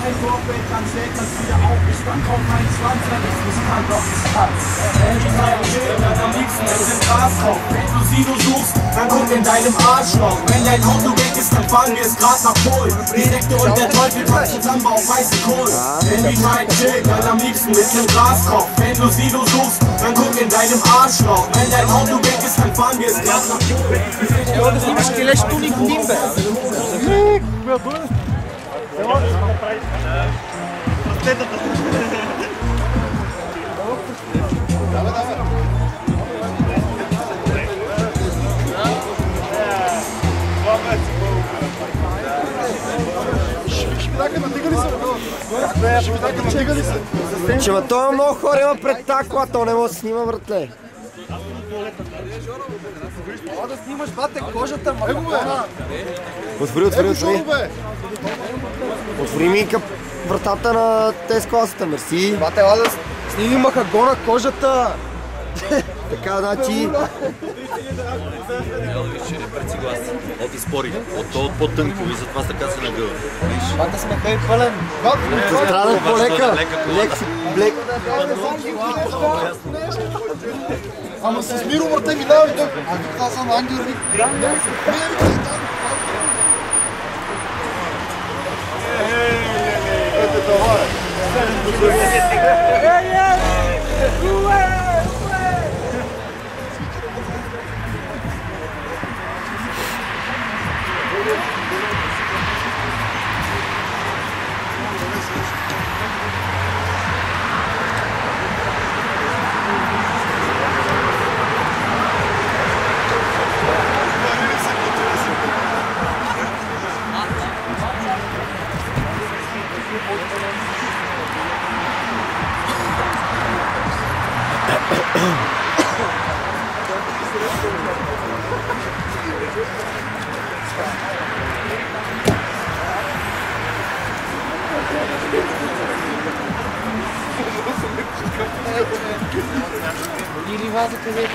ein Vorbild, dann stellt das wieder auf. Ich stand auf meinen Schwanz, dann ist es kann doch nicht tanzen. Wenn die Zeit chillt, dann am liebsten ist im Gras drauf. Wenn du Sino suchst, dann guck in deinem Arschloch. Wenn dein Auto weg ist, dann fahren wir es grad nach Polen. Die Sekte und der Teufel tanzen zusammen auf weißen Kohl. Wenn die Zeit chillt, dann am liebsten mit nem Graskopf. Wenn du Sino suchst, dann guck in deinem Arschloch. Wenn dein Auto weg ist, dann fahren wir es grad nach Polen. Имаш келешто ни годин, бе. Че, ма той много хора има пред тази кола, то не може да снима, братле. Мога да снимаш, бате, кожата, мага. Отвори. Отвори ми вратата на тези класата, мерси. Бате, ела да сними махагона, кожата. Така, значи... Ела виж, че не прецигла си. От изпори. От по-тънко и затова така се нагъва. Бате, сме хай пълен. Трябва да по-лека. Лек. Ама с Миро върте ми дава и той. Аз съм Ангел Вик. Ето това е. Или ваза където